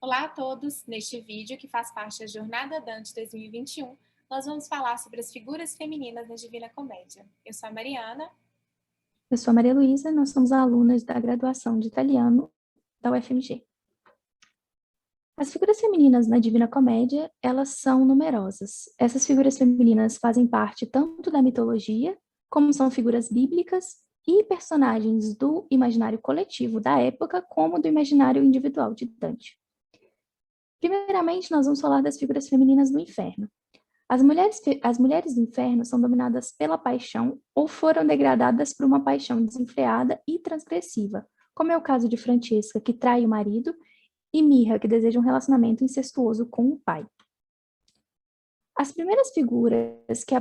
Olá a todos! Neste vídeo, que faz parte da Jornada Dante 2021, nós vamos falar sobre as figuras femininas na Divina Comédia. Eu sou a Mariana. Eu sou a Maria Luísa, nós somos alunas da graduação de italiano da UFMG. As figuras femininas na Divina Comédia, elas são numerosas. Essas figuras femininas fazem parte tanto da mitologia, como são figuras bíblicas e personagens do imaginário coletivo da época, como do imaginário individual de Dante. Primeiramente, nós vamos falar das figuras femininas no inferno. As mulheres do inferno são dominadas pela paixão ou foram degradadas por uma paixão desenfreada e transgressiva, como é o caso de Francesca, que trai o marido, e Mirra, que deseja um relacionamento incestuoso com o pai. As primeiras figuras que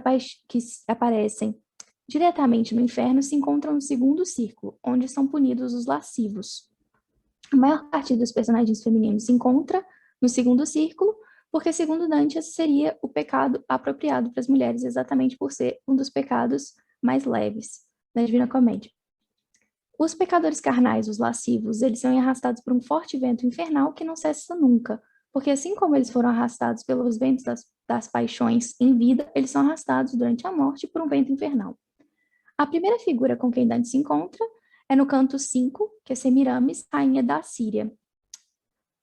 aparecem diretamente no inferno se encontram no segundo círculo, onde são punidos os lascivos. A maior parte dos personagens femininos se encontra no segundo círculo, porque, segundo Dante, esse seria o pecado apropriado para as mulheres, exatamente por ser um dos pecados mais leves da Divina Comédia. Os pecadores carnais, os lascivos, eles são arrastados por um forte vento infernal que não cessa nunca, porque assim como eles foram arrastados pelos ventos das paixões em vida, eles são arrastados durante a morte por um vento infernal. A primeira figura com quem Dante se encontra é no canto 5, que é Semiramis, rainha da Síria.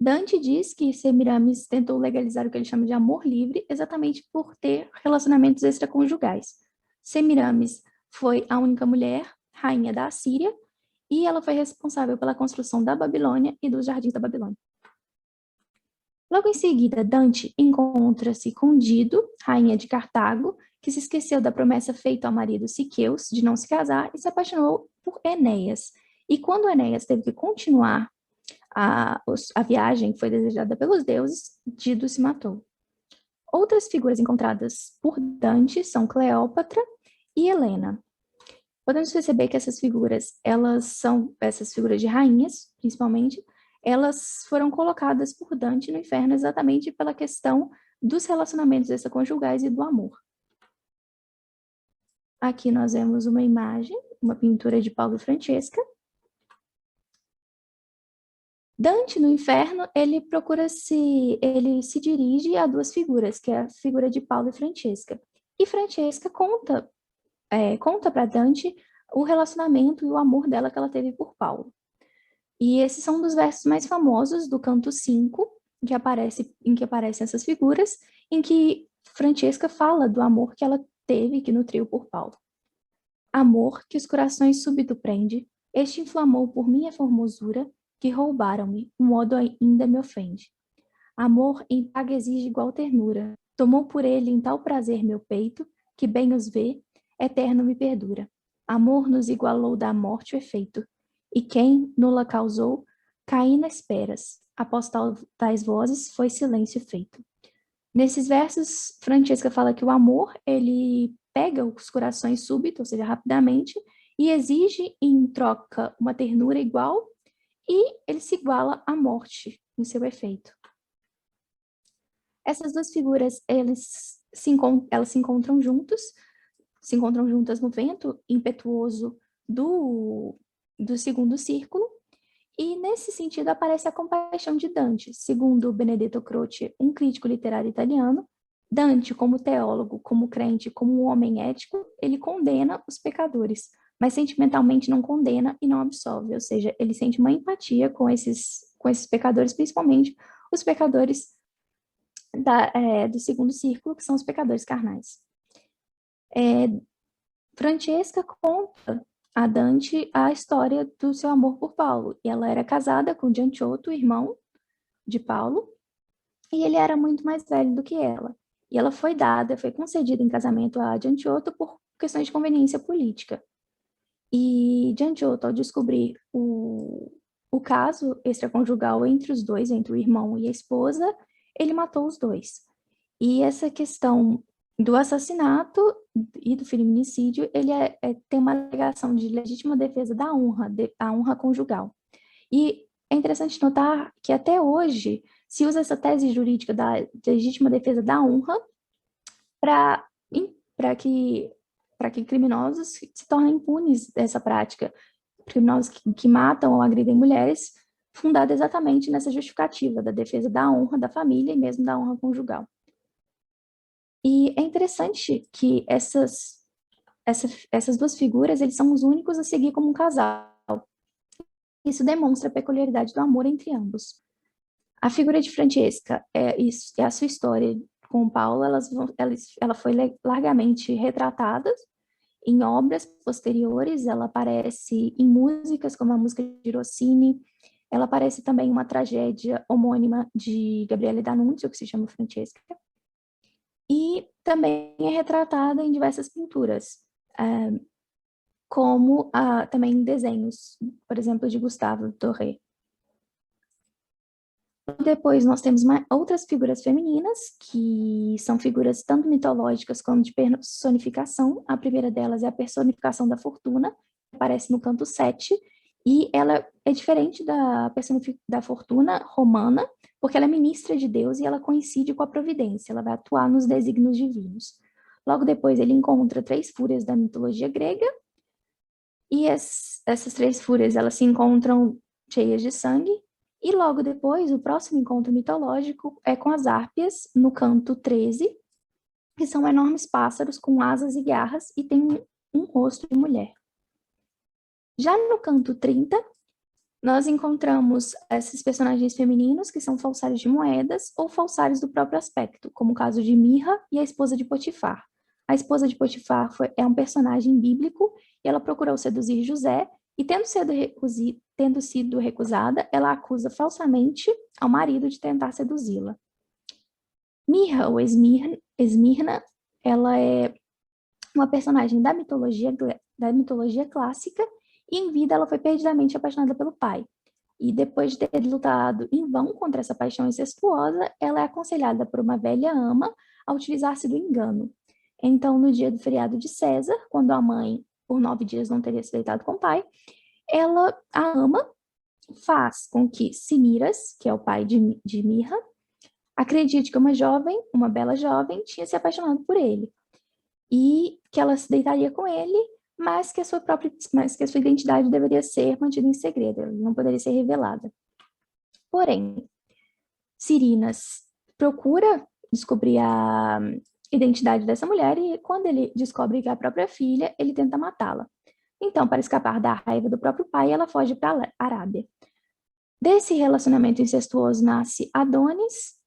Dante diz que Semiramis tentou legalizar o que ele chama de amor livre, exatamente por ter relacionamentos extraconjugais. Semiramis foi a única mulher, rainha da Assíria, e ela foi responsável pela construção da Babilônia e dos jardins da Babilônia. Logo em seguida, Dante encontra-se com Dido, rainha de Cartago, que se esqueceu da promessa feita ao marido Siqueus de não se casar e se apaixonou por Enéas. E quando Enéas teve que continuar a viagem que foi desejada pelos deuses, Dido se matou. Outras figuras encontradas por Dante são Cleópatra e Helena. Podemos perceber que essas figuras de rainhas, principalmente, elas foram colocadas por Dante no inferno exatamente pela questão dos relacionamentos extraconjugais e do amor. Aqui nós vemos uma imagem, uma pintura de Paulo e Francesca. Dante, no inferno, ele se dirige a duas figuras, que é a figura de Paulo e Francesca. E Francesca conta para Dante o relacionamento e o amor dela que ela teve por Paulo. E esses são um dos versos mais famosos do canto 5, em que aparecem essas figuras, em que Francesca fala do amor que ela teve, que nutriu por Paulo. Amor que os corações súbito prende, este inflamou por minha formosura, que roubaram-me, um modo ainda me ofende. Amor em paga exige igual ternura, tomou por ele em tal prazer meu peito, que bem os vê, eterno me perdura. Amor nos igualou da morte o efeito, e quem nula causou, caí nas esperas, após tais vozes foi silêncio feito. Nesses versos, Francesca fala que o amor, ele pega os corações súbito, ou seja, rapidamente, e exige em troca uma ternura igual, e ele se iguala à morte em seu efeito. Essas duas figuras, elas se encontram juntas no vento impetuoso do segundo círculo, e nesse sentido aparece a compaixão de Dante. Segundo Benedetto Croce, um crítico literário italiano, Dante, como teólogo, como crente, como um homem ético, ele condena os pecadores, mas sentimentalmente não condena e não absolve, ou seja, ele sente uma empatia com esses pecadores, principalmente os pecadores do segundo círculo, que são os pecadores carnais. Francesca conta a Dante a história do seu amor por Paulo, e ela era casada com Gianciotto, irmão de Paulo, e ele era muito mais velho do que ela. E ela foi concedida em casamento a Gianciotto por questões de conveniência política. E Gianciotto, ao descobrir o caso extraconjugal entre os dois, entre o irmão e a esposa, ele matou os dois. E essa questão do assassinato e do feminicídio, ele tem uma alegação de legítima defesa da honra, a honra conjugal. E é interessante notar que até hoje se usa essa tese jurídica da legítima defesa da honra para que criminosos se tornem impunes dessa prática. Criminosos que matam ou agridem mulheres fundada exatamente nessa justificativa da defesa da honra da família e mesmo da honra conjugal. E é interessante que essas duas figuras, eles são os únicos a seguir como um casal. Isso demonstra a peculiaridade do amor entre ambos. A figura de Francesca é a sua história com Paulo, ela foi largamente retratada em obras posteriores, ela aparece em músicas, como a música de Rossini, ela aparece também em uma tragédia homônima de Gabriele D'Annunzio, que se chama Francesca, e também é retratada em diversas pinturas, como também em desenhos, por exemplo, de Gustave Doré. Depois nós temos outras figuras femininas, que são figuras tanto mitológicas como de personificação. A primeira delas é a personificação da Fortuna, que aparece no canto 7, e ela é diferente da Fortuna romana, porque ela é ministra de Deus e ela coincide com a providência, ela vai atuar nos desígnios divinos. Logo depois ele encontra 3 fúrias da mitologia grega, e essas 3 fúrias, elas se encontram cheias de sangue, e logo depois, o próximo encontro mitológico é com as Árpias, no canto 13, que são enormes pássaros com asas e garras e têm um rosto de mulher. Já no canto 30, nós encontramos esses personagens femininos que são falsários de moedas ou falsários do próprio aspecto, como o caso de Mirra e a esposa de Potifar. A esposa de Potifar é um personagem bíblico e ela procurou seduzir José e, tendo sido recusada, ela acusa falsamente ao marido de tentar seduzi-la. Mirra, ou Esmirna, ela é uma personagem da mitologia clássica e em vida ela foi perdidamente apaixonada pelo pai. E depois de ter lutado em vão contra essa paixão incestuosa, ela é aconselhada por uma velha ama a utilizar-se do engano. Então, no dia do feriado de César, quando a mãe, por 9 dias, não teria se deitado com o pai, a ama, faz com que Simiras, que é o pai de Mirra, acredite que uma bela jovem, tinha se apaixonado por ele. E que ela se deitaria com ele, mas que a sua identidade deveria ser mantida em segredo, ela não poderia ser revelada. Porém, Cirinas procura descobrir a identidade dessa mulher e quando ele descobre que é a própria filha, ele tenta matá-la. Então, para escapar da raiva do próprio pai, ela foge para a Arábia. Desse relacionamento incestuoso nasce Adonis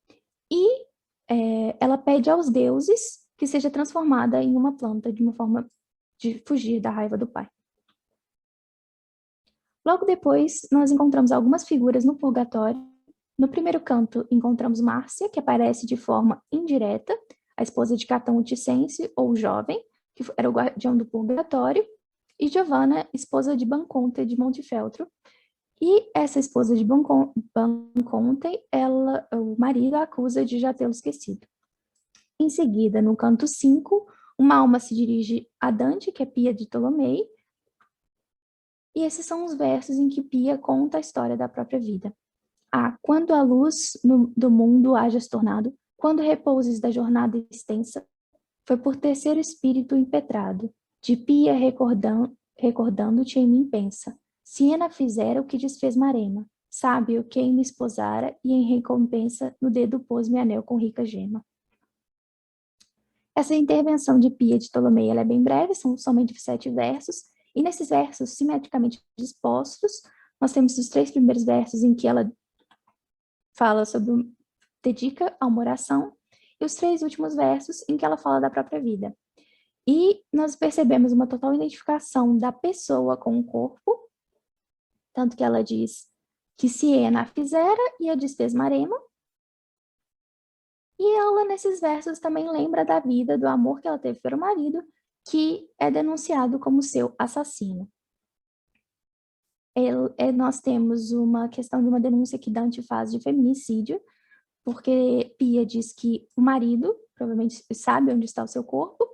e ela pede aos deuses que seja transformada em uma planta de uma forma de fugir da raiva do pai. Logo depois, nós encontramos algumas figuras no purgatório. No primeiro canto, encontramos Márcia, que aparece de forma indireta, a esposa de Catão Uticense, ou jovem, que era o guardião do purgatório, e Giovanna, esposa de Banconte de Montefeltro. E essa esposa de Banconte, o marido a acusa de já tê-lo esquecido. Em seguida, no canto 5, uma alma se dirige a Dante, que é Pia de Tolomei, e esses são os versos em que Pia conta a história da própria vida. Quando a luz do mundo hajas tornado, quando repouses da jornada extensa, foi por terceiro espírito impetrado, de Pia recordando-te em mim pensa, Siena fizera o que desfez Marema, sabe o quem me esposara, e em recompensa no dedo pôs-me anel com rica gema. Essa intervenção de Pia de Tolomei ela é bem breve, são somente 7 versos, e nesses versos, simetricamente dispostos, nós temos os 3 primeiros versos em que ela dedica a uma oração, e os 3 últimos versos em que ela fala da própria vida. E nós percebemos uma total identificação da pessoa com o corpo, tanto que ela diz que Siena a fizera e a desfez Marema, e ela, nesses versos, também lembra da vida, do amor que ela teve pelo marido, que é denunciado como seu assassino. Nós temos uma questão de uma denúncia que Dante faz de feminicídio, porque Pia diz que o marido provavelmente sabe onde está o seu corpo,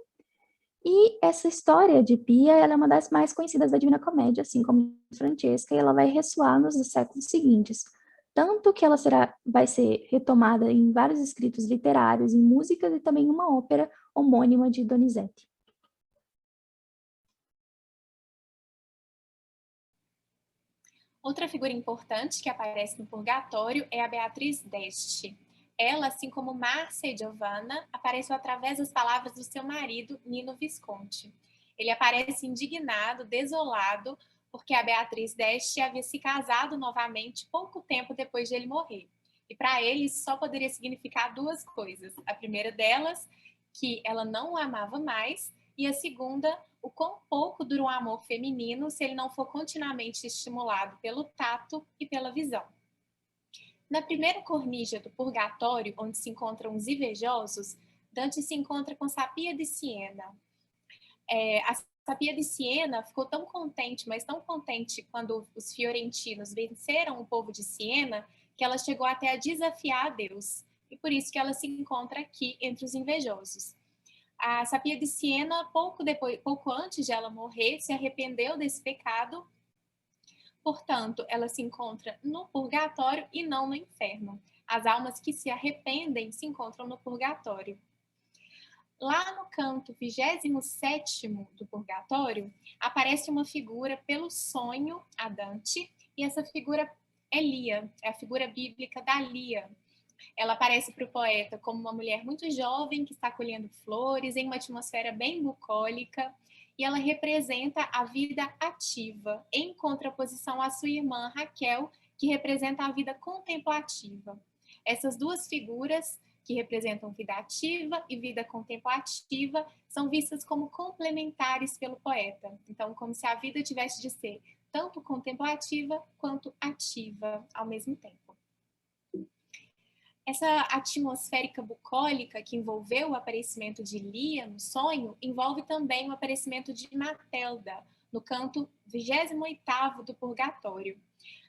e essa história de Pia ela é uma das mais conhecidas da Divina Comédia, assim como Francesca, e ela vai ressoar nos séculos seguintes. Tanto que ela vai ser retomada em vários escritos literários, em músicas e também em uma ópera homônima de Donizetti. Outra figura importante que aparece no Purgatório é a Beatriz d'Este. Ela, assim como Márcia e Giovanna, apareceu através das palavras do seu marido, Nino Visconti. Ele aparece indignado, desolado, porque a Beatriz d'Este havia se casado novamente pouco tempo depois de ele morrer. E para ele isso só poderia significar duas coisas. A primeira delas, que ela não o amava mais, e a segunda, o quão pouco dura um amor feminino se ele não for continuamente estimulado pelo tato e pela visão. Na primeira cornija do Purgatório, onde se encontram os invejosos, Dante se encontra com Sapia de Siena. A Sapia de Siena ficou tão contente, mas tão contente quando os fiorentinos venceram o povo de Siena, que ela chegou até a desafiar a Deus. E por isso que ela se encontra aqui entre os invejosos. A Sapia de Siena, pouco antes de ela morrer, se arrependeu desse pecado. Portanto, ela se encontra no purgatório e não no inferno. As almas que se arrependem se encontram no purgatório. Lá no canto 27º do purgatório, aparece uma figura pelo sonho a Dante, e essa figura é Lia, é a figura bíblica da Lia. Ela aparece para o poeta como uma mulher muito jovem que está colhendo flores em uma atmosfera bem bucólica, e ela representa a vida ativa, em contraposição à sua irmã Raquel, que representa a vida contemplativa. Essas duas figuras, que representam vida ativa e vida contemplativa, são vistas como complementares pelo poeta. Então, como se a vida tivesse de ser tanto contemplativa quanto ativa ao mesmo tempo. Essa atmosférica bucólica que envolveu o aparecimento de Lia no sonho envolve também o aparecimento de Matelda no canto 28º do Purgatório.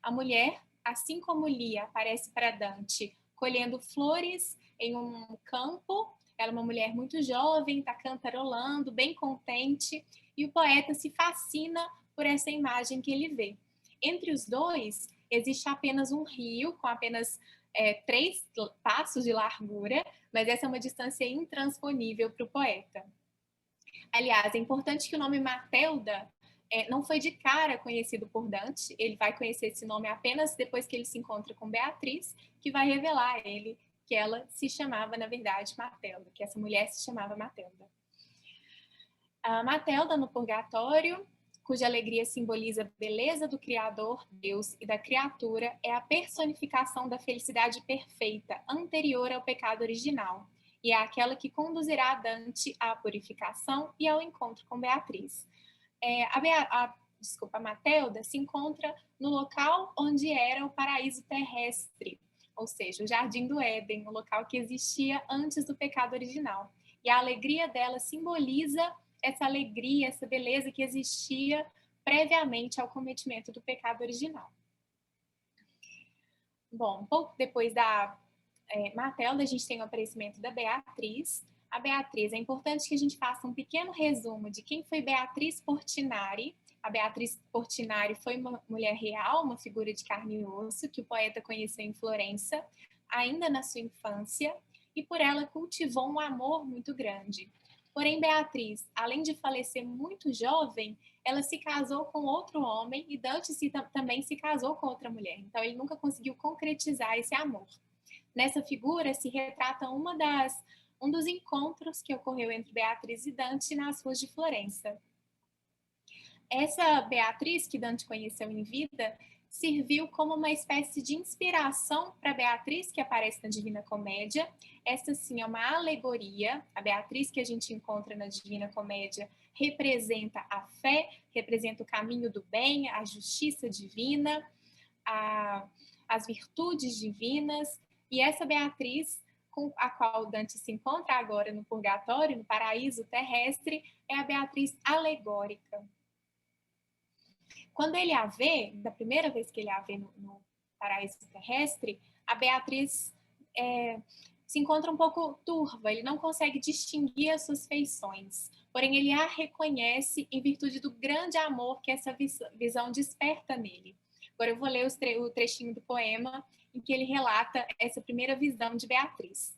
A mulher, assim como Lia, aparece para Dante colhendo flores em um campo. Ela é uma mulher muito jovem, está cantarolando, bem contente, e o poeta se fascina por essa imagem que ele vê. Entre os dois, existe apenas um rio com apenas 3 passos de largura, mas essa é uma distância intransponível para o poeta. Aliás, é importante que o nome Matelda não foi de cara conhecido por Dante, ele vai conhecer esse nome apenas depois que ele se encontra com Beatriz, que vai revelar a ele que ela se chamava, na verdade, Matelda, que essa mulher se chamava Matelda. A Matelda, no Purgatório, cuja alegria simboliza a beleza do Criador, Deus, e da criatura, é a personificação da felicidade perfeita, anterior ao pecado original, e é aquela que conduzirá Dante à purificação e ao encontro com Beatriz. A Matelda se encontra no local onde era o paraíso terrestre, ou seja, o Jardim do Éden, o local que existia antes do pecado original. E a alegria dela simboliza essa alegria, essa beleza que existia previamente ao cometimento do pecado original. Bom, pouco depois da Matelda, a gente tem o aparecimento da Beatriz. A Beatriz, é importante que a gente faça um pequeno resumo de quem foi Beatriz Portinari. A Beatriz Portinari foi uma mulher real, uma figura de carne e osso, que o poeta conheceu em Florença, ainda na sua infância, e por ela cultivou um amor muito grande. Porém, Beatriz, além de falecer muito jovem, ela se casou com outro homem e Dante também se casou com outra mulher. Então, ele nunca conseguiu concretizar esse amor. Nessa figura se retrata um dos encontros que ocorreu entre Beatriz e Dante nas ruas de Florença. Essa Beatriz que Dante conheceu em vida serviu como uma espécie de inspiração para Beatriz que aparece na Divina Comédia. Essa sim é uma alegoria. A Beatriz que a gente encontra na Divina Comédia representa a fé, representa o caminho do bem, a justiça divina, as virtudes divinas. E essa Beatriz, com a qual Dante se encontra agora no Purgatório, no paraíso terrestre, é a Beatriz alegórica. Quando ele a vê, da primeira vez que ele a vê no paraíso terrestre, a Beatriz se encontra um pouco turva, ele não consegue distinguir as suas feições, porém ele a reconhece em virtude do grande amor que essa visão desperta nele. Agora eu vou ler o trechinho do poema em que ele relata essa primeira visão de Beatriz.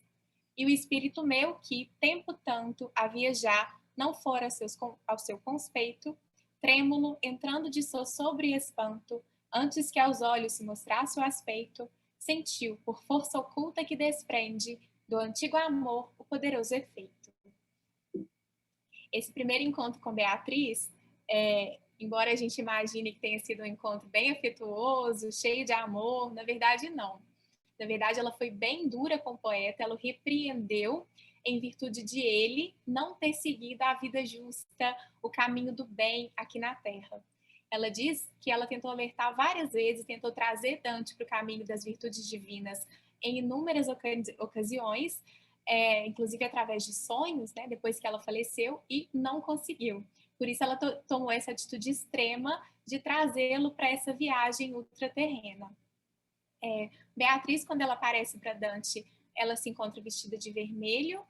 E o espírito meu que, tempo tanto, havia já, não fora ao seu conspeito, trêmulo, entrando de sossobro e espanto, Antes que aos olhos se mostrasse o aspecto, sentiu, por força oculta que desprende do antigo amor, o poderoso efeito. Esse primeiro encontro com Beatriz, embora a gente imagine que tenha sido um encontro bem afetuoso, cheio de amor, na verdade não. Na verdade, ela foi bem dura com o poeta, ela o repreendeu em virtude de ele não ter seguido a vida justa, o caminho do bem aqui na Terra. Ela diz que ela tentou alertar várias vezes, tentou trazer Dante para o caminho das virtudes divinas em inúmeras ocasiões, inclusive através de sonhos, né, depois que ela faleceu, e não conseguiu. Por isso ela tomou essa atitude extrema de trazê-lo para essa viagem ultraterrena. Beatriz, quando ela aparece para Dante, ela se encontra vestida de vermelho.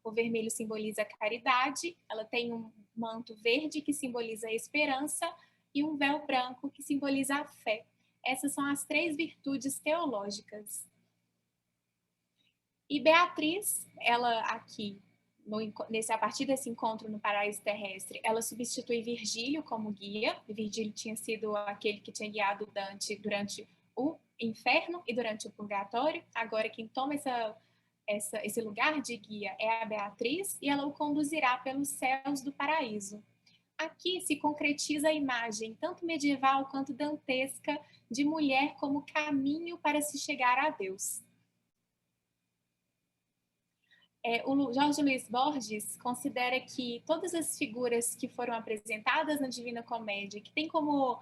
O vermelho simboliza a caridade. Ela tem um manto verde que simboliza a esperança e um véu branco que simboliza a fé. Essas são as 3 virtudes teológicas. E Beatriz, ela aqui, a partir desse encontro no paraíso terrestre, ela substitui Virgílio como guia. Virgílio tinha sido aquele que tinha guiado Dante durante o inferno e durante o purgatório. Agora quem toma esse lugar de guia é a Beatriz, e ela o conduzirá pelos céus do paraíso. Aqui se concretiza a imagem, tanto medieval quanto dantesca, de mulher como caminho para se chegar a Deus. O Jorge Luiz Borges considera que todas as figuras que foram apresentadas na Divina Comédia, que tem como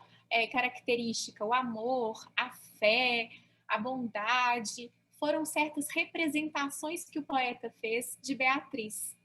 característica o amor, a fé, a bondade, foram certas representações que o poeta fez de Beatriz.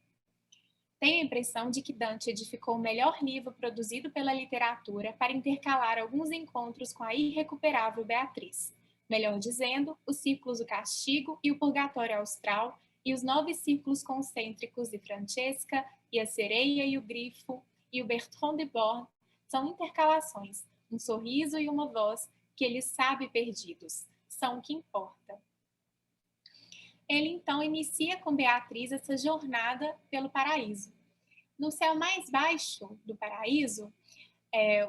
Tenho a impressão de que Dante edificou o melhor livro produzido pela literatura para intercalar alguns encontros com a irrecuperável Beatriz. Melhor dizendo, os círculos do castigo e o purgatório austral, e os 9 círculos concêntricos de Francesca, e a sereia e o grifo, e o Bertrand de Born, são intercalações, um sorriso e uma voz que ele sabe perdidos, são o que importa. Ele então inicia com Beatriz essa jornada pelo paraíso. No céu mais baixo do paraíso,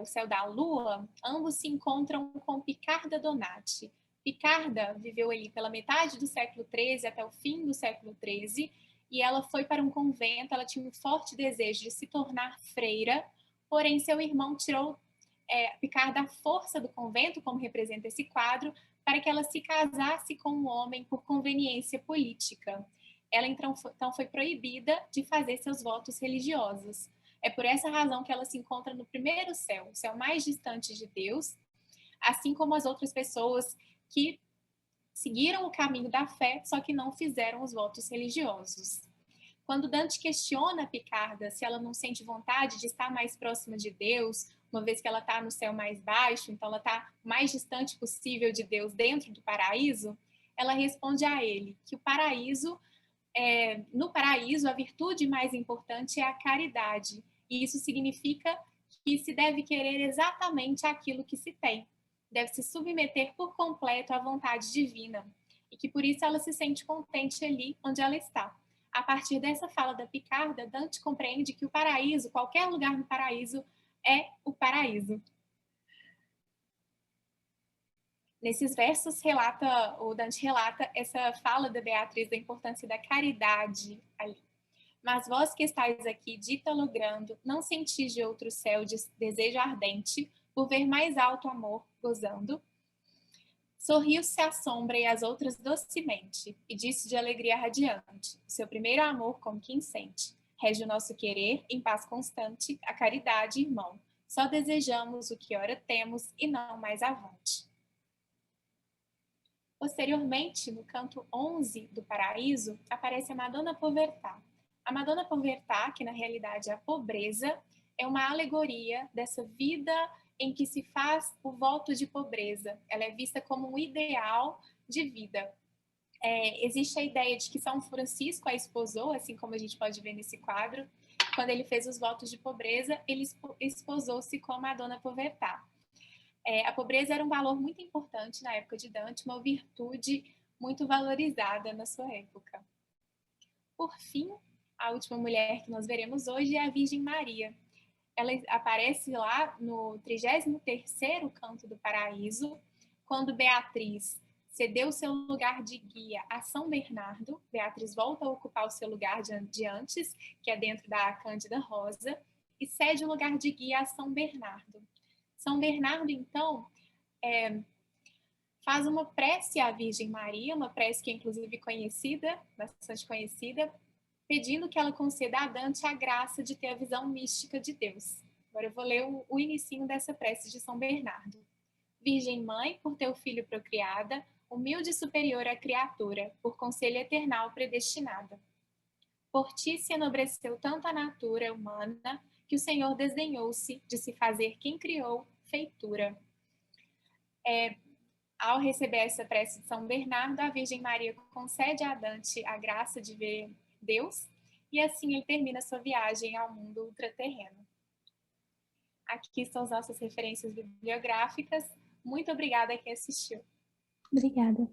o céu da lua, ambos se encontram com Picarda Donati. Picarda viveu ali pela metade do século XIII até o fim do século XIII, e ela foi para um convento. Ela tinha um forte desejo de se tornar freira, porém seu irmão tirou Picarda à força do convento, como representa esse quadro, para que ela se casasse com um homem por conveniência política. Ela então foi proibida de fazer seus votos religiosos. É por essa razão que ela se encontra no primeiro céu, o céu mais distante de Deus, assim como as outras pessoas que seguiram o caminho da fé, só que não fizeram os votos religiosos. Quando Dante questiona Picarda se ela não sente vontade de estar mais próxima de Deus, uma vez que ela está no céu mais baixo, então ela está o mais distante possível de Deus dentro do paraíso, ela responde a ele que no paraíso, a virtude mais importante é a caridade, e isso significa que se deve querer exatamente aquilo que se tem, deve se submeter por completo à vontade divina, e que por isso ela se sente contente ali onde ela está. A partir dessa fala da Picarda, Dante compreende que o paraíso, qualquer lugar no paraíso, é o paraíso. Nesses versos, o Dante relata essa fala da Beatriz da importância da caridade ali. Mas vós que estáis aqui ditalogrando, não sentis de outro céu de desejo ardente, por ver mais alto amor gozando? Sorriu-se à sombra e às outras docemente, e disse de alegria radiante, o seu primeiro amor como quem sente. Rege o nosso querer, em paz constante, a caridade, irmão. Só desejamos o que ora temos e não mais avante. Posteriormente, no canto 11 do Paraíso, aparece a Madonna Povertà. A Madonna Povertà, que na realidade é a pobreza, é uma alegoria dessa vida em que se faz o voto de pobreza. Ela é vista como um ideal de vida. Existe a ideia de que São Francisco a esposou, assim como a gente pode ver nesse quadro. Quando ele fez os votos de pobreza, ele esposou-se com a Madonna Povertà. A pobreza era um valor muito importante na época de Dante, uma virtude muito valorizada na sua época. Por fim, a última mulher que nós veremos hoje é a Virgem Maria. ela aparece lá no 33º canto do Paraíso, quando Beatriz cedeu seu lugar de guia a São Bernardo. Beatriz volta a ocupar o seu lugar de antes, que é dentro da Cândida Rosa, e cede o lugar de guia a São Bernardo. São Bernardo, então, faz uma prece à Virgem Maria, uma prece que é inclusive conhecida, bastante conhecida, pedindo que ela conceda a Dante a graça de ter a visão mística de Deus. Agora eu vou ler o inicinho dessa prece de São Bernardo. Virgem Mãe, por teu filho procriada, humilde e superior à criatura, por conselho eternal predestinada. Por ti se enobreceu tanto a natura humana, que o Senhor desdenhou-se de se fazer quem criou feitura. Ao receber essa prece de São Bernardo, a Virgem Maria concede a Dante a graça de ver Deus, e assim ele termina sua viagem ao mundo ultraterreno. Aqui estão as nossas referências bibliográficas. Muito obrigada a quem assistiu. Obrigada.